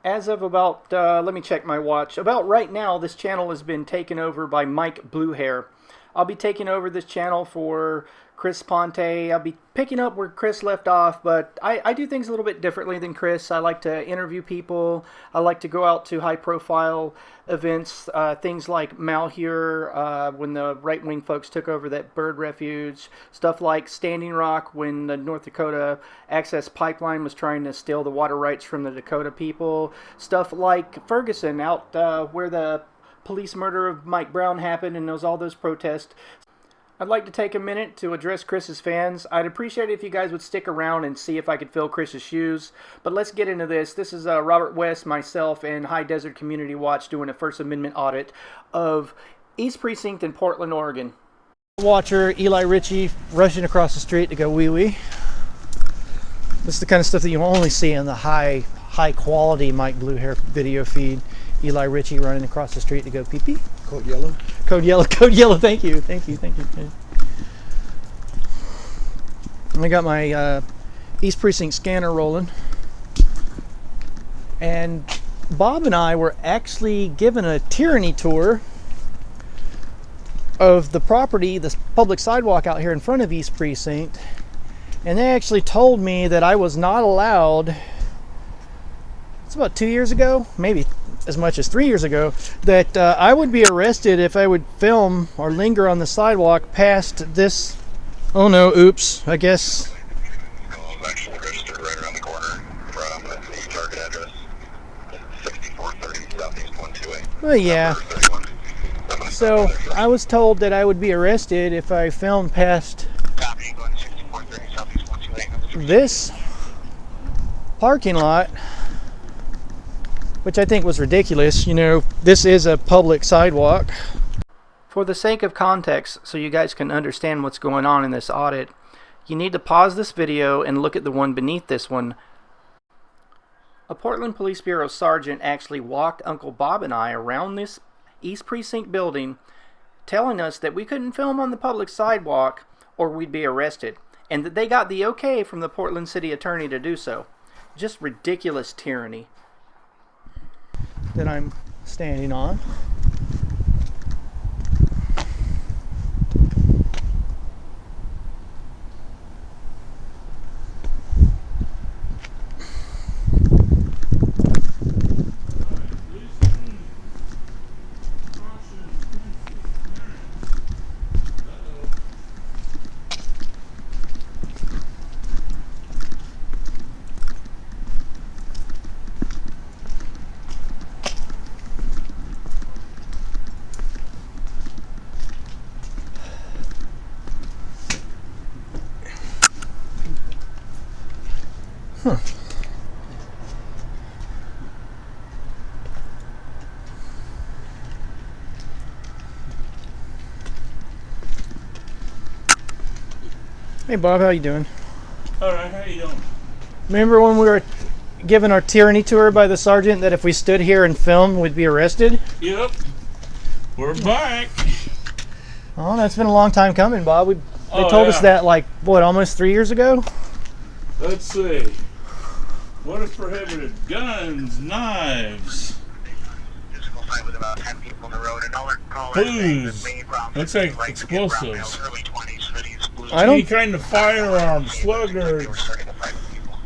As of about, let me check my watch, about right now, this channel has been taken over by Mike Bluehair. I'll be taking over this channel for Chris Ponte. I'll be picking up where Chris left off, but I do things a little bit differently than Chris. I like to interview people. I like to go out to high-profile events, things like Malheur, when the right-wing folks took over that bird refuge, stuff like Standing Rock when the North Dakota Access Pipeline was trying to steal the water rights from the Dakota people, stuff like Ferguson out where the police murder of Mike Brown happened and all those protests. I'd like to take a minute to address Chris's fans. I'd appreciate it if you guys would stick around and see if I could fill Chris's shoes. But let's get into this. This is Robert West, myself, and High Desert Community Watch doing a First Amendment audit of East Precinct in Portland, Oregon. Watcher Eli Ritchie rushing across the street to go wee-wee. This is the kind of stuff that you only see in the high quality Mike Bluehair video feed. Eli Ritchie running across the street to go pee-pee. Code yellow. Code yellow. Code yellow. Thank you. Thank you. Thank you. I got my East Precinct scanner rolling. And Bob and I were actually given a Tyranny tour of the property, this public sidewalk out here in front of East Precinct. And they actually told me that I was not allowed, it's about 2 years ago, maybe as much as 3 years ago, that I would be arrested if I would film or linger on the sidewalk past this. Oh no, oops, I guess. Actually registered right around the corner from the target address, 6430 Southeast 128. Oh yeah. So I was told that I would be arrested if I filmed past this parking lot, which I think was ridiculous. You know, this is a public sidewalk. For the sake of context, so you guys can understand what's going on in this audit, you need to pause this video and look at the one beneath this one. A Portland Police Bureau sergeant actually walked Uncle Bob and I around this East Precinct building, telling us that we couldn't film on the public sidewalk or we'd be arrested, and that they got the okay from the Portland City Attorney to do so. Just ridiculous tyranny that I'm standing on. Huh. Hey Bob, how you doing? Alright, how you doing? Remember when we were given our Tyranny tour by the sergeant that if we stood here and filmed we'd be arrested? Yep. We're back. Oh, that's been a long time coming, Bob. They told us that like, what, almost 3 years ago? Let's see. What is prohibited? Guns, knives. With about 10 people in the road, and all our callers, booze. Looks like explosives. Any kind of firearms, sluggers,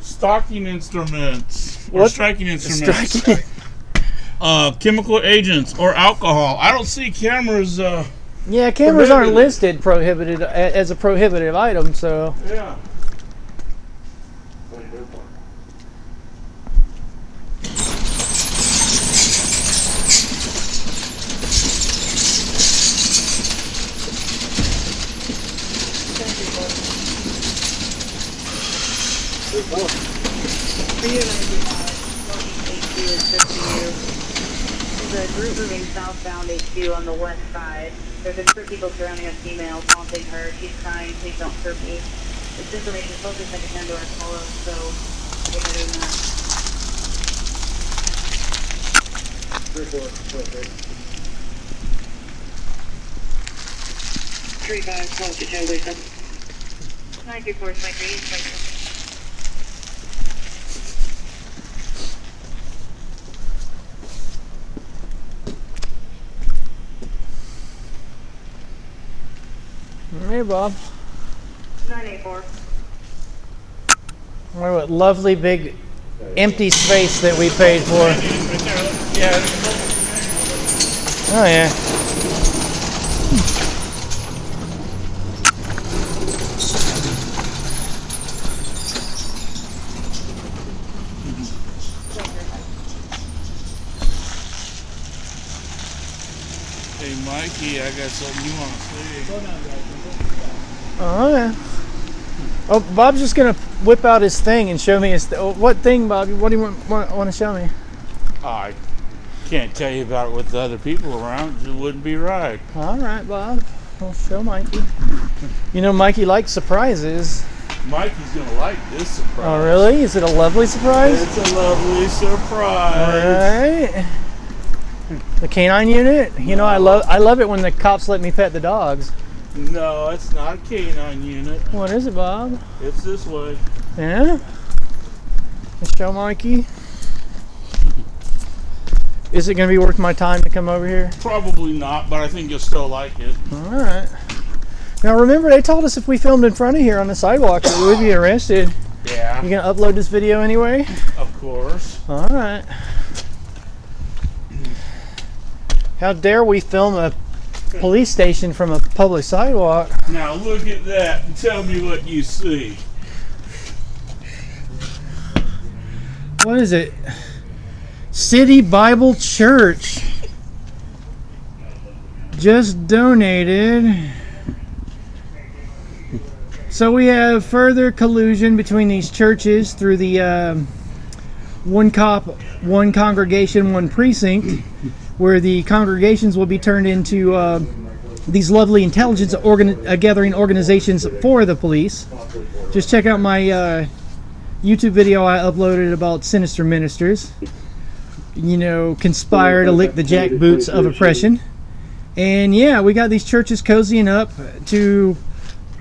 stalking instruments, or striking instruments. Chemical agents or alcohol. I don't see cameras. Yeah, cameras aren't listed prohibited as a prohibited item, so. Yeah. There's a group moving southbound HQ on the west side. There's a group of people surrounding a female, taunting her. She's crying, please don't hurt me. This information is focused like a 10 to our follow, so we're doing that. 3-5, close to 10, Lisa. 934 is my green. name, Bob? 984. What lovely big empty space that we paid for. Yeah. Oh yeah. Hey Mikey, I got something you want to see. Oh yeah. Oh, Bob's just gonna whip out his thing and show me his. What thing, Bob? What do you want to show me? I can't tell you about it with the other people around. It wouldn't be right. All right, Bob. We'll show Mikey. You know, Mikey likes surprises. Mikey's gonna like this surprise. Oh, really? Is it a lovely surprise? It's a lovely surprise. All right. The canine unit. You know, I love it when the cops let me pet the dogs. No, it's not a canine unit. What is it, Bob? It's this way. Yeah. Let's show Mikey. Is it going to be worth my time to come over here? Probably not, but I think you'll still like it. All right. Now remember, they told us if we filmed in front of here on the sidewalk that we would be arrested. Yeah. You gonna upload this video anyway? Of course. All right. How dare we film a police station from a public sidewalk? Now look at that and tell me what you see. What is it? City Bible Church. Just donated. So we have further collusion between these churches through the one cop, one congregation, one precinct, where the congregations will be turned into these lovely intelligence gathering organizations for the police. Just check out my YouTube video I uploaded about sinister ministers. You know, conspire to lick the jackboots of oppression. And yeah, we got these churches cozying up to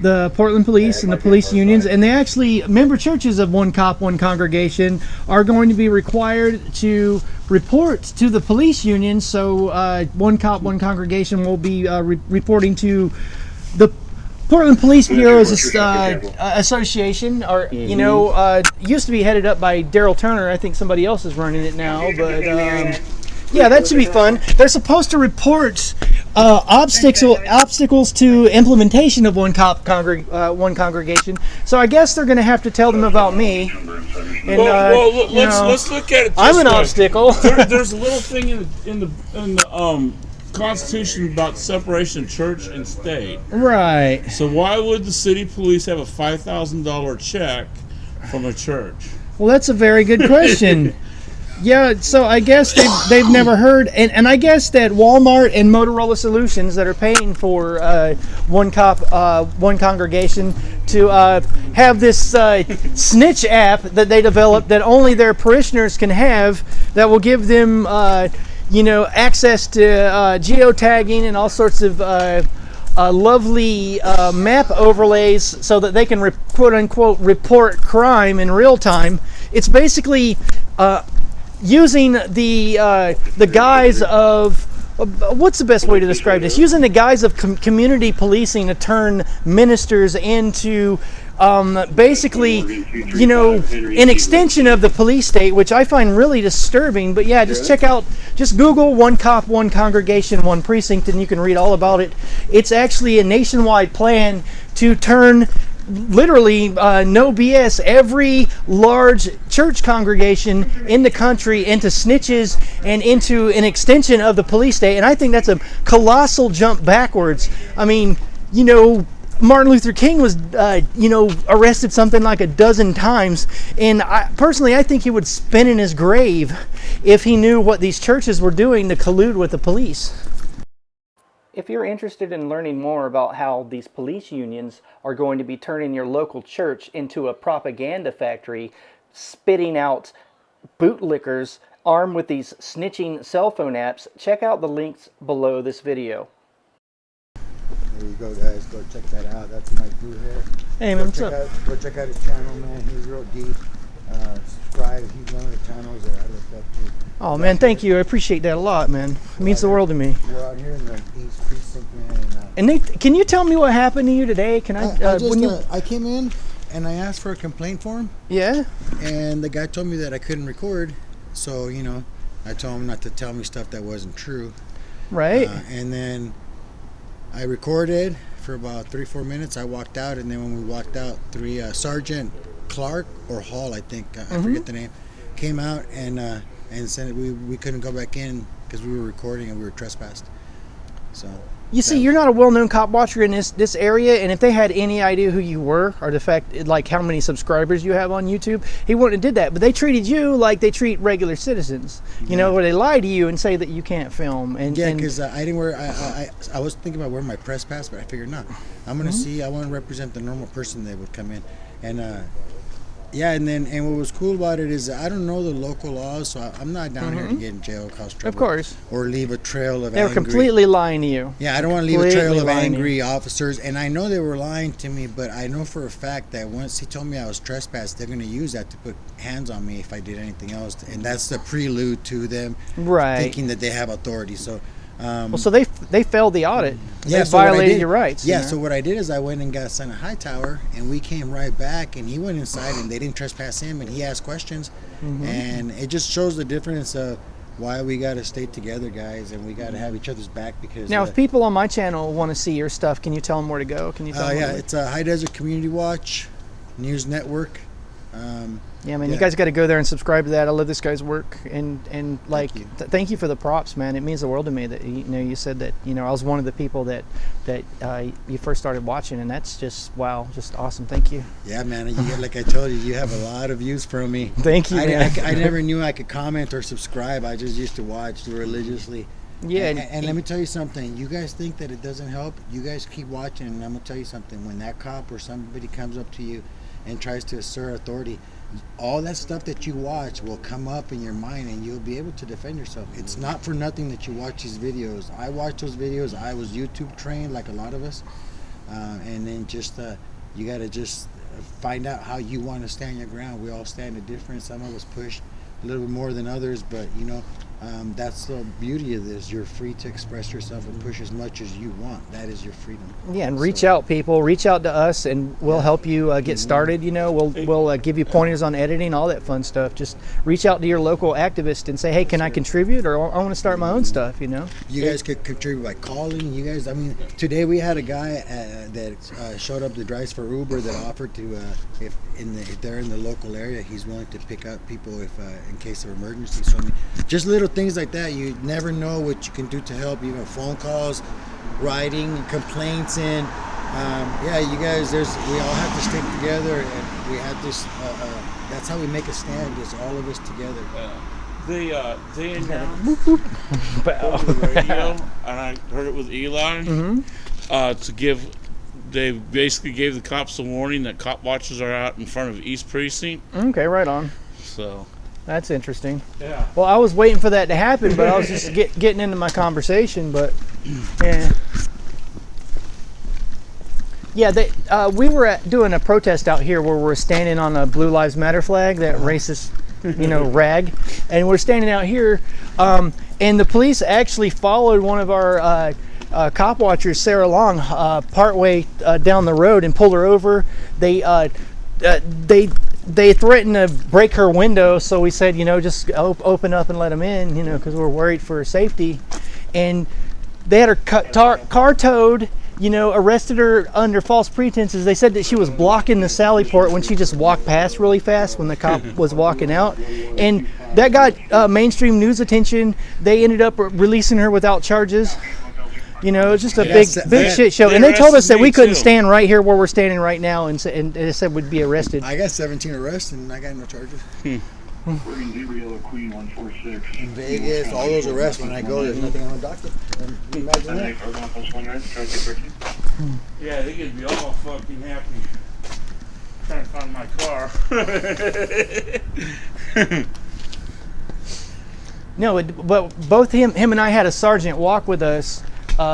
the Portland police and the police unions, and they actually, member churches of one cop, one congregation are going to be required to report to the police union. So one cop, one congregation will be reporting to the Portland Police Bureau's association, or you know, used to be headed up by Daryl Turner. I think somebody else is running it now, but yeah, that should be fun. They're supposed to report obstacles to implementation of one congregation. So I guess they're going to have to tell them about me. And, let's look at it. I'm an obstacle. There's a little thing in the Constitution about separation of church and state. Right. So why would the city police have a $5,000 check from a church? Well, that's a very good question. Yeah, so I guess they've never heard, and I guess that Walmart and Motorola Solutions that are paying for one cop, one congregation to have this snitch app that they developed that only their parishioners can have, that will give them you know, access to geotagging and all sorts of lovely map overlays so that they can quote unquote report crime in real time. It's basically using the guise of what's the best way to describe this? Using the guise of community policing to turn ministers into basically, you know, an extension of the police state, which I find really disturbing. But yeah, just check out, just Google one cop, one congregation, one precinct, and you can read all about it. It's actually a nationwide plan to turn, literally, no BS, every large church congregation in the country into snitches and into an extension of the police state. And I think that's a colossal jump backwards. I mean, you know, Martin Luther King was, you know, arrested something like a dozen times. And personally, I think he would spin in his grave if he knew what these churches were doing to collude with the police. If you're interested in learning more about how these police unions are going to be turning your local church into a propaganda factory, spitting out bootlickers armed with these snitching cell phone apps, check out the links below this video. There you go, guys. Go check that out. That's Mike Blue Hair. Hey, man, what's up? Go check out his channel, man. He's real deep. Subscribe. He's one of the channels that I look up to. Oh, man, thank you. I appreciate that a lot, man. It means the world to me. We're out here in the East Precinct, man. And, And can you tell me what happened to you today? Can I came in and I asked for a complaint form. Yeah. And the guy told me that I couldn't record. So, you know, I told him not to tell me stuff that wasn't true. Right. And then I recorded for about 3-4 minutes. I walked out, and then when we walked out, Sergeant Clark or Hall, I think, I forget the name, came out and said we couldn't go back in because we were recording and we were trespassed. So you see, you're not a well-known cop watcher in this area, and if they had any idea who you were or the fact, like how many subscribers you have on YouTube, he wouldn't have did that. But they treated you like they treat regular citizens, you know, where they lie to you and say that you can't film. And because I didn't wear. I was thinking about wearing my press pass, but I figured no. I'm gonna see. I want to represent the normal person that would come in, and yeah, and what was cool about it is I don't know the local laws, so I'm not down here to get in jail, cause trouble, of course, or leave a trail of. They were completely lying to you. Yeah, I don't want to leave a trail of angry officers, and I know they were lying to me, but I know for a fact that once he told me I was trespassed, they're going to use that to put hands on me if I did anything else, and that's the prelude to them thinking that they have authority. So. Well, so they failed the audit. Yeah, they violated your rights. Yeah, you know? so what I did is I went and got Son of Hightower, and we came right back, and he went inside, and they didn't trespass him, and he asked questions, and it just shows the difference of why we got to stay together, guys, and we got to have each other's back. Because now, if people on my channel want to see your stuff, can you tell them where to go? Can you tell them? Yeah, it's a High Desert Community Watch News Network. Yeah, man, you guys got to go there and subscribe to that. I love this guy's work, and like, thank you for the props, man. It means the world to me that you said that I was one of the people that you first started watching, and that's just wow, just awesome. Thank you. Yeah, man. Like I told you, you have a lot of views from me. Thank you, man. I never knew I could comment or subscribe. I just used to watch religiously. Yeah, and let me tell you something. You guys think that it doesn't help? You guys keep watching, and I'm gonna tell you something. When that cop or somebody comes up to you and tries to assert authority, all that stuff that you watch will come up in your mind, and you'll be able to defend yourself. It's not for nothing that you watch these videos. I watch those videos. I was YouTube trained, like a lot of us, and then just you got to just find out how you want to stand your ground. We all stand a different. Some of us push a little bit more than others, but that's the beauty of this. You're free to express yourself and push as much as you want. That is your freedom. Yeah, and reach out, people. Reach out to us, and we'll help you get started. We'll give you pointers on editing, all that fun stuff. Just reach out to your local activist and say, hey, can I contribute, or I want to start my own stuff. You guys could contribute by calling. You guys, I mean, today we had a guy that showed up that drives for Uber that offered to, if they're in the local area, he's willing to pick up people if in case of emergency. So I mean, just little things like that. You never know what you can do to help. Even phone calls, writing complaints in. You guys, we all have to stick together, and we have this. That's how we make a stand. Is all of us together. They announced over the radio, and I heard it with Eli. They basically gave the cops a warning that cop watches are out in front of East Precinct. Okay, right on. So. That's interesting. Yeah. Well, I was waiting for that to happen, but I was just getting into my conversation. But we were doing a protest out here where we're standing on a Blue Lives Matter flag, that racist, rag, and we're standing out here, and the police actually followed one of our cop watchers, Sarah Long, partway down the road and pulled her over. They threatened to break her window, so we said, just open up and let them in, because we're worried for her safety. And they had her car towed, arrested her under false pretenses. They said that she was blocking the Sally Port when she just walked past really fast when the cop was walking out. And that got mainstream news attention. They ended up releasing her without charges. It's just a big shit show. And they told us that we couldn't stand right here where we're standing right now, and they said we'd be arrested. I got 17 arrests, and I got no charges. In Vegas, all those arrests, when I go, there's nothing on the docket. Imagine that. Yeah, they could be all fucking happy trying to find my car. No, but both him and I had a sergeant walk with us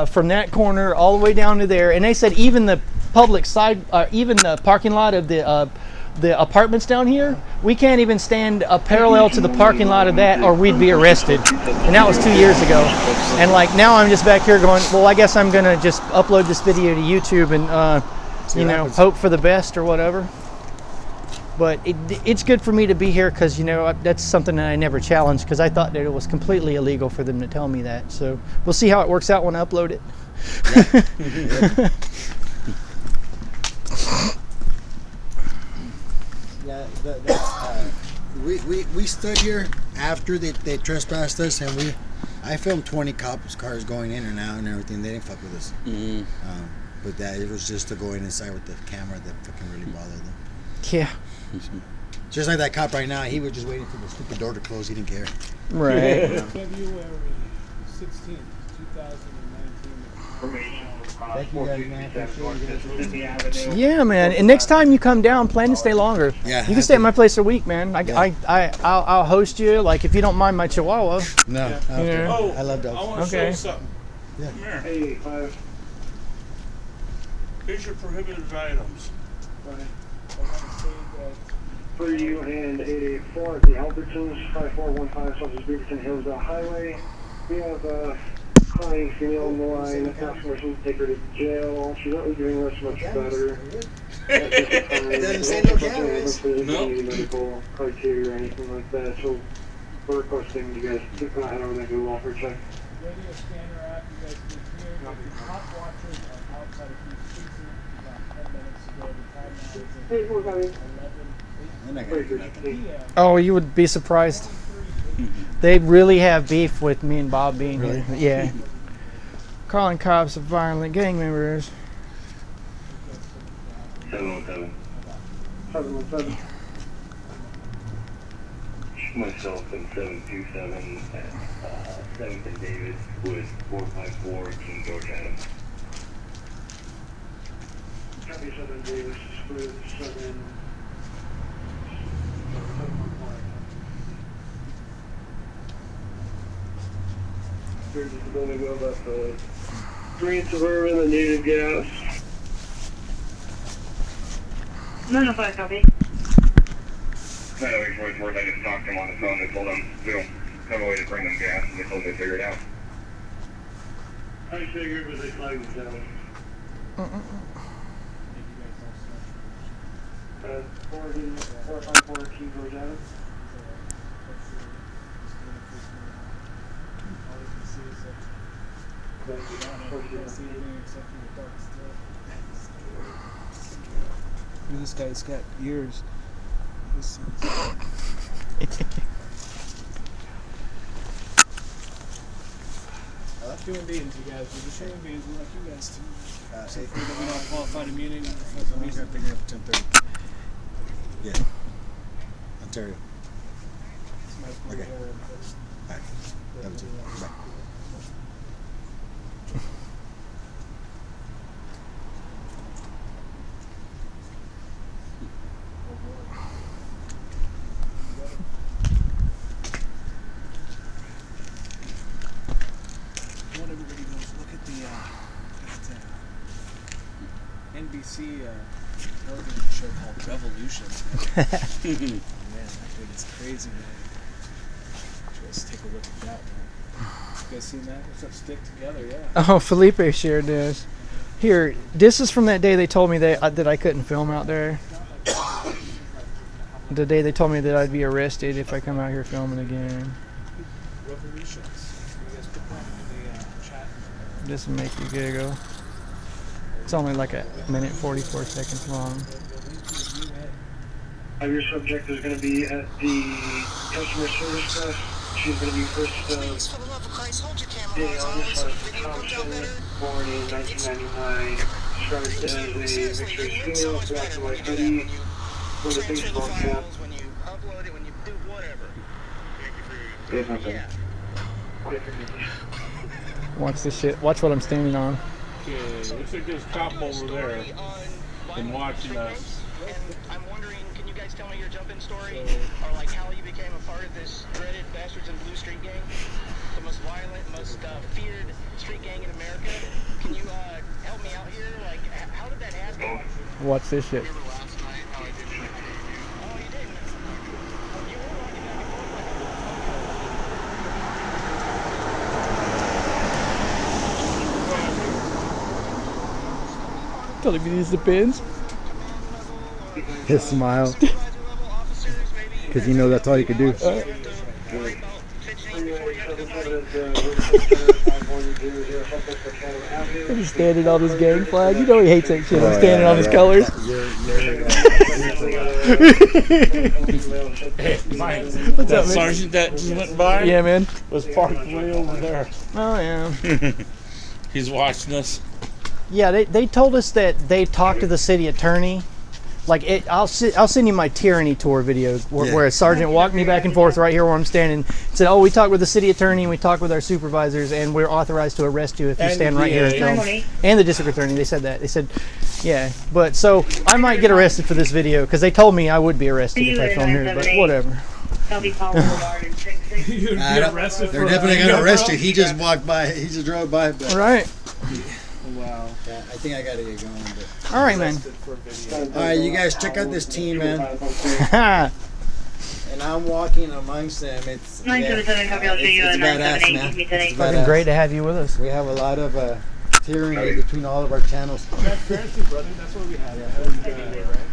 from that corner all the way down to there, and they said even the public side, even the parking lot of the the apartments down here, we can't even stand a parallel to the parking lot of that, or we'd be arrested. And that was 2 years ago. And like now, I'm just back here going, well, I guess I'm gonna just upload this video to YouTube and you know, hope for the best or whatever. But it's good for me to be here because, you know, that's something that I never challenged because I thought that it was completely illegal for them to tell me that. So we'll see how it works out when I upload it. We stood here after they trespassed us, and I filmed 20 cops cars going in and out and everything. They didn't fuck with us. But that it was just to go inside with the camera that fucking really bothered them. Yeah. Just like that cop right now, he was just waiting for the stupid door to close. He didn't care. Right. February 16th, 2019. Thank you guys, man. Appreciate it. Yeah, man. And next time you come down, plan to stay longer. Yeah. You can stay at my place a week, man. I'll host you. Like if you don't mind my Chihuahua. No. Yeah. Okay. Oh, I love dogs. I want to show Okay. you something. Yeah. Come here. Hey, 5. Here's your prohibited items. For you and 884 at the Albertsons, 5415 South Beaverton Hills Highway. We have a crying female on the line. Asking person to take her to jail. She's not doing us much better. Doesn't say no cameras. No. Medical criteria or anything like that. So we're requesting you guys to head over there and do a welfare check. Radio scanner app, you guys can hear. The hot watchers are outside of Houston about 10 minutes ago. The time now is Hey, we're coming. 11. They're not gonna do nothing. Oh, you would be surprised. They really have beef with me and Bob being here. Yeah. Calling cops of violent gang members. 717. 717. Myself and 727 at 7th and Davis with 454 King George Adams. Copy 7 Davis with 7. Here's the building go about the Green Suburban, the native gas. 905 copy. 90844, I just talked to him on the phone. They told him we don't have a way to bring them gas, and they told me to figure it out. I figured, but they flagged us down. 454 King George Adams. This guy's got ears. I like Human beings, you guys. We're just human beings. We're like you guys too. Say We don't have qualified immunity. I'm gonna pick it up at 10:30. Yeah. Ontario. Okay. Bye. Love you too. Bye. I want everybody knows. Look at the NBC television show called Revolution. Man, that thing is crazy, man. Let's take a look at that, man. You guys seen that? What's up? Stick together, yeah. Oh, Felipe shared this. Here, this is from that day they told me that I couldn't film out there. The day they told me that I'd be arrested if I come out here filming again. Revolutions. You guys put that in the chat. This will make you giggle. It's only like a minute 44 seconds long. Your subject is going to be at the customer service desk. She's going to be first day on this Thompson, born in 1999, described as a mixed-race female, black and white hoodie, with a baseball cap. Watch this shit. Watch what I'm standing on. Okay, looks like there's a cop over there been watching us. I'm wondering, can you guys tell me your jump-in story? Or like how you became a part of this dreaded Bastards in Blue street gang? The most violent, most feared street gang in America. Can you help me out here? Like, how did that happen? Watch this shit. Remember last night how I did Told him he needs the pins. His smile. Because you know that's all you could do. He's standing on his gang flag. You know he hates that shit. I'm standing on his colors. Mike, What's that up, man? sergeant that went by Yeah, man. was parked way over there. Oh, yeah. He's watching us. Yeah, they told us that they talked to the city attorney. Like, I'll send you my Tyranny tour video where a sergeant walked me back and forth right here where I'm standing. Said, oh, we talked with the city attorney and we talked with our supervisors and we're authorized to arrest you if you stand right here and film. And the district attorney, they said that. They said, yeah. But so I might get arrested for this video because they told me I would be arrested if I filmed here, but whatever. They're definitely gonna arrest you. He just walked by. He just drove by. But Right. Wow. yeah, I think I gotta get going. But. All right, man. All right, you guys check out this team, man. Ha. And I'm walking amongst them. It's badass, man. It's Fucking badass. great to have you with us. We have a lot of tyranny between all of our channels. Transparency, brother. That's what we have.